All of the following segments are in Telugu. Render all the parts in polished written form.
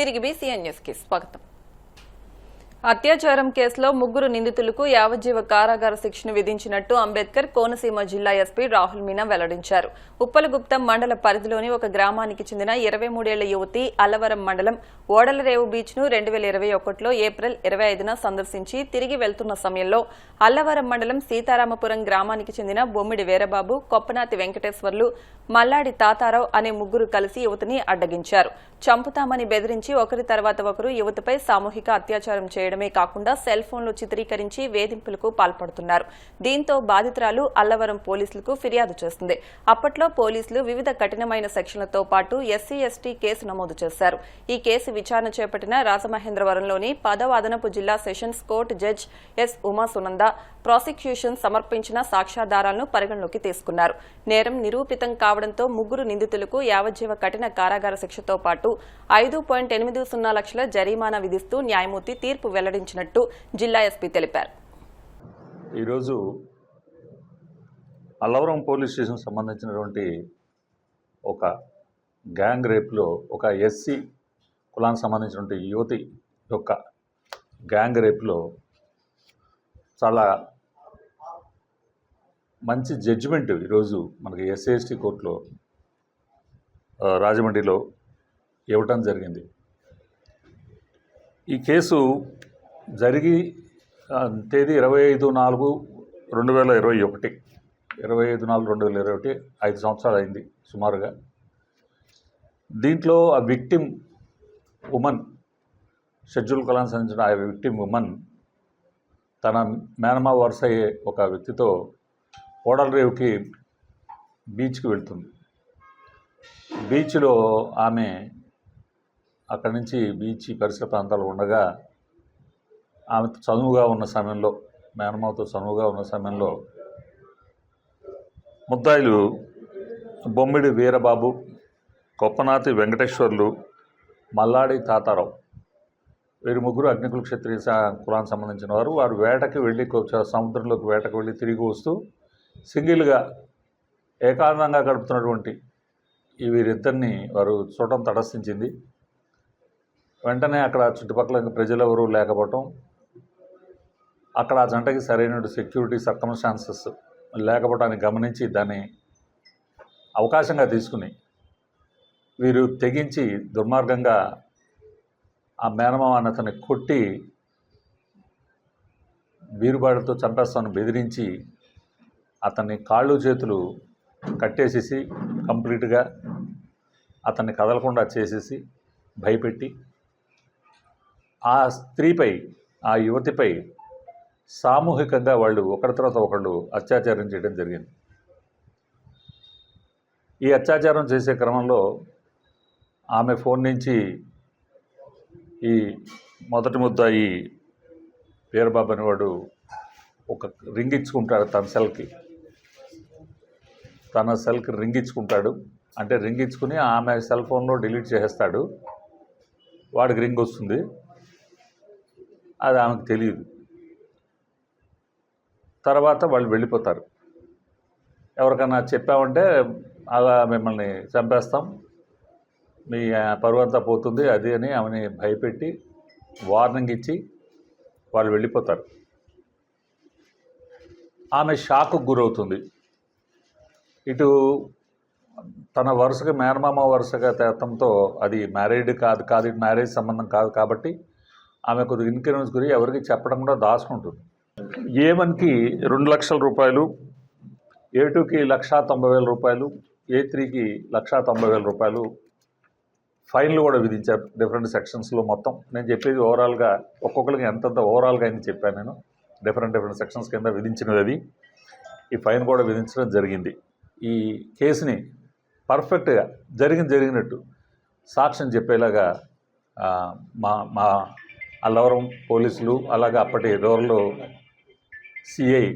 తిరిగి బీసీఎన్ న్యూస్కి స్వాగతం. అత్యాచారం కేసులో ముగ్గురు నిందితులకు యావజ్జీవ కారాగార శిక్షను విధించినట్టు అంబేద్కర్ కోనసీమ జిల్లా ఎస్పీ రాహుల్ మీనా వెల్లడించారు. ఉప్పలగుప్తం మండల పరిధిలోని ఒక గ్రామానికి చెందిన 23 ఏళ్ల యువతి అల్లవరం మండలం ఓడలరేవు బీచ్ ను 2021లో ఏప్రిల్ 25న సందర్శించి తిరిగి వెళ్తున్న సమయంలో అల్లవరం మండలం సీతారామపురం గ్రామానికి చెందిన బొమ్మిడి వీరబాబు, కొప్పనాతి వెంకటేశ్వర్లు, మల్లాడి తాతారావు అనే ముగ్గురు కలిసి యువతిని అడ్డగించారు. చంపుతామని బెదిరించి ఒకరి తర్వాత ఒకరు యువతిపై సామూహిక అత్యాచారం చేయడమే కాకుండా సెల్ ఫోన్లు చిత్రీకరించి వేధింపులకు పాల్పడుతున్నారు. దీంతో బాధితురాలు అల్లవరం పోలీసులకు ఫిర్యాదు చేస్తుంది. అప్పట్లో పోలీసులు వివిధ కఠినమైన సెక్షన్లతో పాటు ఎస్సీ ఎస్టీ కేసు నమోదు చేశారు. ఈ కేసు విచారణ చేపట్టిన రాజమహేంద్రవరంలోని 10వ అదనపు జిల్లా sessions court judge yes Uma Sunanda prosecution సమర్పించిన సాక్ష్యాధారాలను పరిగణలోకి తీసుకున్నారు. నేరం నిరూపితం కావడంతో ముగ్గురు నిందితులకు యావజ్జీవ కఠిన కారాగార శిక్షతో పాటు 5.80 లక్షల జరిమానా విధిస్తూ న్యాయమూర్తి తీర్పు వెల్లడించినట్టు జిల్లా ఎస్పీ తెలిపారు. ఈరోజు అల్లవరం పోలీస్ స్టేషన్ సంబంధించినటువంటి ఒక గ్యాంగ్ రేప్లో ఒక ఎస్సీ కులానికి సంబంధించినటువంటి యువతి యొక్క గ్యాంగ్ రేప్లో చాలా మంచి జడ్జిమెంట్ ఈరోజు మనకి ఎస్సీ కోర్టులో రాజమండ్రిలో ఇవ్వటం జరిగింది. ఈ కేసు జరిగి తేదీ 25/4/2021 25/4/2021 5 సంవత్సరాలు అయింది సుమారుగా. దీంట్లో ఆ విక్టిమ్ ఉమన్, షెడ్యూల్ కులానికి సంబంధించిన ఆ విక్టిమ్ ఉమన్ తన మేనమా వరుస అయ్యే ఒక వ్యక్తితో ఓడలరేవుకి బీచ్కి వెళ్తుంది. బీచ్లో ఆమె అక్కడి నుంచి బీచ్ పరిసర ప్రాంతాలు ఉండగా ఆమె చనువుగా ఉన్న సమయంలో, మేనమావతో చనువుగా ఉన్న సమయంలో ముద్దాయిలు బొమ్మిడి వీరబాబు, కొప్పనాతి వెంకటేశ్వర్లు, మల్లాడి తాతారావు వీరు ముగ్గురు అగ్నికుల క్షత్రియ కులానికి సంబంధించిన వారు. వారు వేటకి వెళ్ళి సముద్రంలోకి వేటకు వెళ్ళి తిరిగి వస్తూ సింగిల్గా ఏకాంతంగా గడుపుతున్నటువంటి ఈ వీరిద్దరిని వారు చూడటం తటస్థించింది. వెంటనే అక్కడ చుట్టుపక్కల ప్రజలు ఎవరూ లేకపోవటం, అక్కడ ఆ జంటకి సరైన సెక్యూరిటీ సర్కమ్స్టాన్సెస్ లేకపోవటాన్ని గమనించి దాన్ని అవకాశంగా తీసుకుని వీరు తెగించి దుర్మార్గంగా ఆ మేనమామ అతన్ని కొట్టి బీరుబాటుతో చంపేస్తాను బెదిరించి అతన్ని కాళ్ళు చేతులు కట్టేసేసి కంప్లీట్గా అతన్ని కదలకుండా చేసేసి భయపెట్టి ఆ స్త్రీపై, ఆ యువతిపై సామూహికంగా వాళ్ళు ఒకరి తర్వాత ఒకళ్ళు అత్యాచారం చేయడం జరిగింది. ఈ అత్యాచారం చేసే క్రమంలో ఆమె ఫోన్ నుంచి ఈ మొదటి ముద్దాయి వీరబాబు అనేవాడు ఒక రింగ్ ఇచ్చుకుంటాడు. తన సెల్కి రింగ్ ఇచ్చుకుంటాడు. అంటే రింగ్ ఇచ్చుకుని ఆమె సెల్ ఫోన్లో డిలీట్ చేసేస్తాడు. వాడికి రింగ్ వస్తుంది, అది ఆమెకు తెలియదు. తర్వాత వాళ్ళు వెళ్ళిపోతారు. ఎవరికైనా చెప్పామంటే అలా మిమ్మల్ని చంపేస్తాం, మీ పరువు అంతా పోతుంది అది అని ఆమెని భయపెట్టి వార్నింగ్ ఇచ్చి వాళ్ళు వెళ్ళిపోతారు. ఆమె షాక్కు గురవుతుంది. ఇటు తన వరుసగా మేనమామ వరుసగా తేతంతో అది మ్యారీడ్ కాదు, ఇది మ్యారేజ్ సంబంధం కాదు కాబట్టి ఆమె కొద్దిగా ఇన్కన్వీనియన్స్ గురి ఎవరికి చెప్పడం కూడా దాచుకుంటుంది. A1కి 2 లక్షల రూపాయలు, A2కి 1,90,000 రూపాయలు, A3కి 1,90,000 రూపాయలు ఫైన్లు కూడా విధించారు డిఫరెంట్ సెక్షన్స్లో. మొత్తం నేను చెప్పేది ఓవరాల్గా ఒక్కొక్కరికి ఎంతంత ఓవరాల్గా అయింది చెప్పాను నేను. డిఫరెంట్ సెక్షన్స్ కింద విధించినది అది. ఈ ఫైన్ కూడా విధించడం జరిగింది. ఈ కేసుని పర్ఫెక్ట్గా జరిగినట్టు సాక్ష్యం చెప్పేలాగా మా అల్లవరం పోలీసులు, అలాగే అప్పటి రూరల్ సిఐ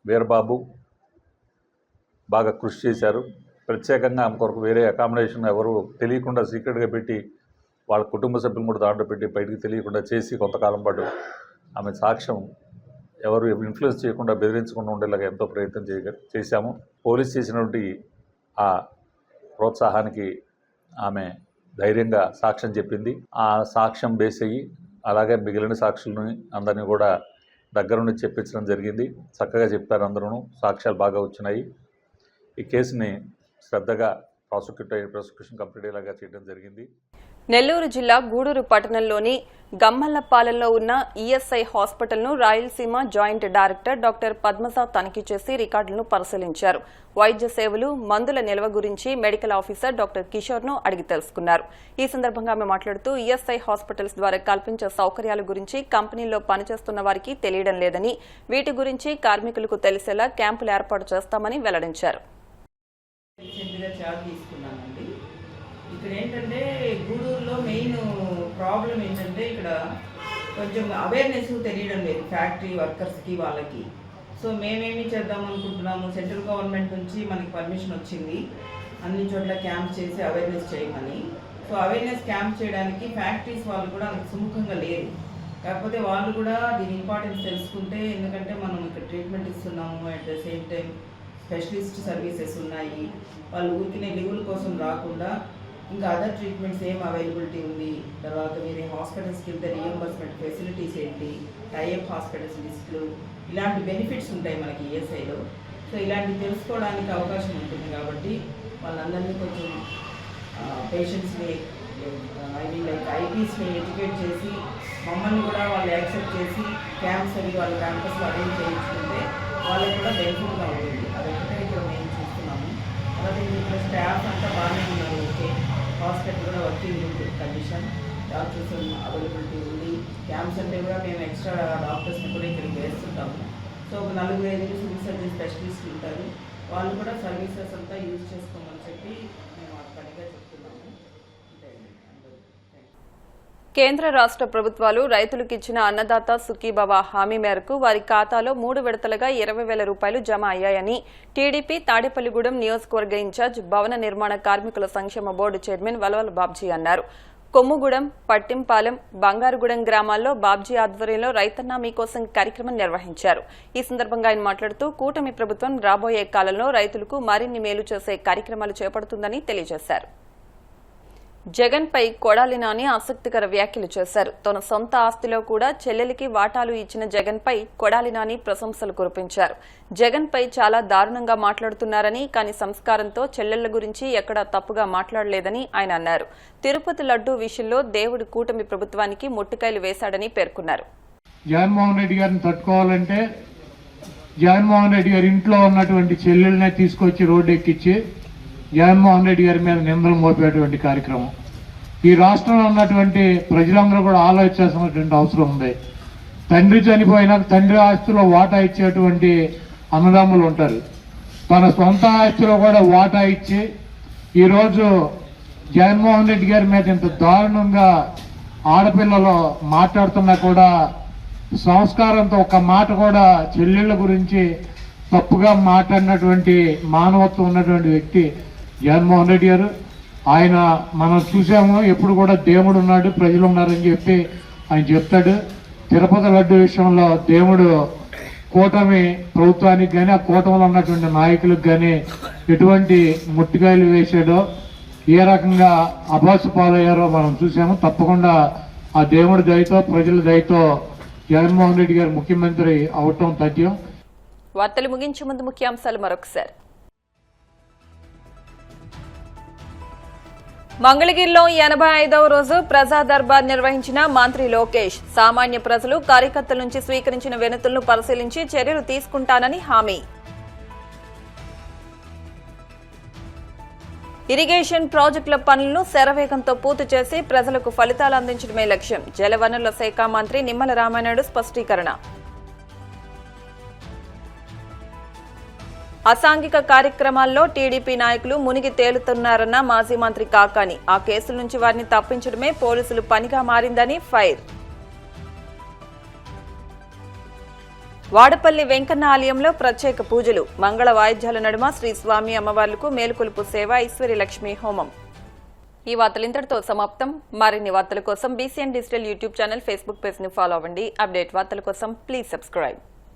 వీరబాబు బాగా కృషి చేశారు. ప్రత్యేకంగా ఆమె కొరకు వేరే అకామిడేషన్ ఎవరు తెలియకుండా సీక్రెట్గా పెట్టి వాళ్ళ కుటుంబ సభ్యులు కూడా దాంట్లో పెట్టి బయటికి తెలియకుండా చేసి కొంతకాలం పాటు ఆమె సాక్ష్యం ఎవరు ఇన్ఫ్లుయెన్స్ చేయకుండా, బెదిరించకుండా ఉండేలాగా ఎంతో ప్రయత్నం చేశాము. పోలీస్ చేసినటువంటి ఆ ప్రోత్సాహానికి ఆమె ధైర్యంగా సాక్ష్యం చెప్పింది. ఆ సాక్ష్యం బేస్ అయ్యి అలాగే మిగిలిన సాక్షులని అందరినీ కూడా దగ్గరుండి చెప్పించడం జరిగింది. చక్కగా చెప్పారు అందరూ, సాక్ష్యాలు బాగా వచ్చినాయి. ఈ కేసుని శ్రద్ధగా ప్రాసిక్యూషన్ కంప్లీట్ అయ్యేలాగా చేయడం జరిగింది. నెల్లూరు జిల్లా గూడూరు పట్టణంలోని గమ్మల్లపాలెంలో ఉన్న ఈఎస్ఐ హాస్పిటల్ను Rayalaseema joint director doctor Padmaja తనిఖీ చేసి రికార్డులను పరిశీలించారు. వైద్య సేవలు, మందుల నిల్వ గురించి మెడికల్ ఆఫీసర్ డాక్టర్ కిషోర్ను అడిగి తెలుసుకున్నారు. ఈ సందర్భంగా ఆమె మాట్లాడుతూ ఈఎస్ఐ హాస్పిటల్స్ ద్వారా కల్పించే సౌకర్యాల గురించి కంపెనీల్లో పనిచేస్తున్న వారికి తెలియడం లేదని, వీటి గురించి కార్మికులకు తెలిసేలా క్యాంపులు ఏర్పాటు చేస్తామని వెల్లడించారు. ఇక్కడ ఏంటంటే గూడూరులో మెయిన్ ప్రాబ్లం ఏంటంటే ఇక్కడ కొంచెం అవేర్నెస్ తెలియడం లేదు ఫ్యాక్టరీ వర్కర్స్కి వాళ్ళకి. సో మేమేమి చేద్దాం అనుకుంటున్నాము, సెంట్రల్ గవర్నమెంట్ నుంచి మనకి పర్మిషన్ వచ్చింది అన్ని చోట్ల క్యాంప్ చేసి అవేర్నెస్ చేయమని. సో అవేర్నెస్ క్యాంప్ చేయడానికి ఫ్యాక్టరీస్ వాళ్ళు కూడా అంత సుముఖంగా లేరు. కాకపోతే వాళ్ళు కూడా దీని ఇంపార్టెన్స్ తెలుసుకుంటే, ఎందుకంటే మనం ఇక్కడ ట్రీట్మెంట్ ఇస్తున్నాము, at the same time specialist services ఉన్నాయి, వాళ్ళు ఊరికినే లీవుల కోసం రాకుండా ఇంకా అదర్ ట్రీట్మెంట్స్ ఏం అవైలబిలిటీ ఉంది, తర్వాత వేరే హాస్పిటల్స్కి వెళ్తే రియంబర్స్మెంట్ ఫెసిలిటీస్ ఏంటి, టైఅప్ హాస్పిటల్స్ లిస్టులు, ఇలాంటి బెనిఫిట్స్ ఉంటాయి మనకి ఈఎస్ఐలో. సో ఇలాంటివి తెలుసుకోవడానికి అవకాశం ఉంటుంది కాబట్టి వాళ్ళందరినీ కొంచెం పేషెంట్స్ని లైక్ ఐపీస్ని ఎడ్యుకేట్ చేసి మమ్మల్ని కూడా వాళ్ళు యాక్సెప్ట్ చేసి క్యాంప్స్ అవి వాళ్ళ క్యాంపస్లో అరేంజ్ చేయించుకుంటే వాళ్ళకి కూడా బెనిఫిట్గా ఉంటుంది. అదొకటే ఇక్కడ మేము చూస్తున్నాము. అలాగే ఇక్కడ స్టాఫ్ అంతా బాగానే ఉన్నారు. ఓకే, హాస్పిటల్ కూడా వర్కింగ్ కండిషన్, డాక్టర్స్ అవైలబిలిటీ ఉంది. క్యాంప్స్ అంటే కూడా మేము ఎక్స్ట్రా డాక్టర్స్ని కూడా ఇక్కడికి వేస్తుంటాము. సో ఒక 4-5 సివిల్ సర్జన్ స్పెషలిస్టులు ఉంటారు, వాళ్ళు కూడా సర్వీసెస్ అంతా యూజ్ చేసుకోమని చెప్పి మేము పనిగా చెప్తున్నాము. కేంద్ర రాష్ట్ర ప్రభుత్వాలు రైతులకు ఇచ్చిన అన్నదాత సుఖీభవ హామీ మేరకు వారి ఖాతాలో 3 విడతలుగా 20,000 రూపాయలు జమ అయ్యాయని టీడీపీ తాడేపల్లిగూడెం నియోజకవర్గ ఇన్ఛార్జ్ భవన నిర్మాణ కార్మికుల సంక్షేమ బోర్డు చైర్మన్ వలవల బాబ్జీ అన్నారు. కొమ్ముగూడెం, పట్టింపాలెం, బంగారుగూడెం గ్రామాల్లో బాబ్జీ ఆధ్వర్యంలో రైతన్న మీకోసం కార్యక్రమం నిర్వహించారు. ఈ సందర్భంగా ఆయన మాట్లాడుతూ కూటమి ప్రభుత్వం రాబోయే కాలంలో రైతులకు మరిన్ని మేలు చేసే కార్యక్రమాలు చేపడుతుందని తెలియజేశారు. జగన్ పై కొడాలి నాని ఆసక్తికర వ్యాఖ్యలు చేశారు. తన సొంత ఆస్తిలో కూడా చెల్లెలికి వాటాలు ఇచ్చిన జగన్ పై కొడాలి నాని ప్రశంసలు కురిపించారు. జగన్ పై చాలా దారుణంగా మాట్లాడుతున్నారని, కానీ సంస్కారంతో చెల్లెళ్ల గురించి ఎక్కడా తప్పుగా మాట్లాడలేదని ఆయన అన్నారు. తిరుపతి లడ్డూ విషయంలో దేవుడు కూటమి ప్రభుత్వానికి ముట్టికాయలు వేశాడని పేర్కొన్నారు. జగన్మోహన్ రెడ్డి గారిని తట్టుకోవాలంటే జగన్మోహన్ రెడ్డి గారి ఇంట్లో ఉన్నటువంటి చెల్లెల్నే తీసుకొచ్చి రోడ్డు ఎక్కించి జగన్మోహన్ రెడ్డి గారి మీద నిందలు మోపేటువంటి కార్యక్రమం ఈ రాష్ట్రంలో ఉన్నటువంటి ప్రజలందరూ కూడా ఆలోచించాల్సినటువంటి అవసరం ఉంది. తండ్రి చనిపోయినాక తండ్రి ఆస్తిలో వాటా ఇచ్చేటువంటి అన్నదమ్ములు ఉంటారు. తన సొంత ఆస్తిలో కూడా వాటా ఇచ్చి ఈరోజు జగన్మోహన్ రెడ్డి గారి మీద ఇంత దారుణంగా ఆడపిల్లలు మాట్లాడుతున్నా కూడా సంస్కారంతో ఒక మాట కూడా చెల్లెళ్ళ గురించి తప్పుగా మాట్లాడినటువంటి మానవత్వం ఉన్నటువంటి వ్యక్తి జగన్మోహన్ రెడ్డి గారు. ఆయన మనం చూసాము, ఎప్పుడు కూడా దేవుడు ఉన్నాడు, ప్రజలు ఉన్నారని చెప్పి ఆయన చెప్తాడు. తిరుపతి లడ్డు విషయంలో దేవుడు కూటమి ప్రభుత్వానికి కానీ ఆ కూటమిలో ఉన్నటువంటి నాయకులకు కానీ ఎటువంటి ముట్టికాయలు వేసాడో, ఏ రకంగా అభాసు పాలయ్యారో మనం చూసాము. తప్పకుండా ఆ దేవుడి దయతో ప్రజల దయతో జగన్మోహన్ రెడ్డి గారు ముఖ్యమంత్రి అవటం తథ్యం. వార్తలు ముగించే ముందు ముఖ్యాంశాలు మరొకసారి. మంగళగిరిలో 85వ రోజు ప్రజా దర్బార్ నిర్వహించిన మంత్రి లోకేష్. సామాన్య ప్రజలు, కార్యకర్తల నుంచి స్వీకరించిన వినతులను పరిశీలించి చర్యలు తీసుకుంటానని హామీ. ఇరిగేషన్ ప్రాజెక్టుల పనులను శరవేగంతో పూర్తి చేసి ప్రజలకు ఫలితాలు అందించడమే లక్ష్యం. జలవనరుల శాఖ మంత్రి నిమ్మల రామానాయుడు స్పష్టీకరణ. అసాంఘిక కార్యక్రమాల్లో టీడీపీ నాయకులు మునిగి తేలుతున్నారన్న మాజీ మంత్రి కాకాని. ఆ కేసుల నుంచి వారిని తప్పించడమే పోలీసులు పనిగా మారిందని ఫైర్. వాడపల్లి వెంకన్న ఆలయంలో ప్రత్యేక పూజలు. మంగళ వాయిద్యాల నడుమ శ్రీ స్వామి అమ్మవార్లకు మేలుకొలుపు సేవ, ఐశ్వర్య లక్ష్మి హోమం. ఈ వార్తలు ఇంతటితో సమాప్తం. మరిన్ని వార్తల కోసం BCN digital YouTube channel, Facebook page ని ఫాలో అవ్వండి. అప్డేట్ వార్తల కోసం ప్లీజ్ సబ్స్క్రైబ్.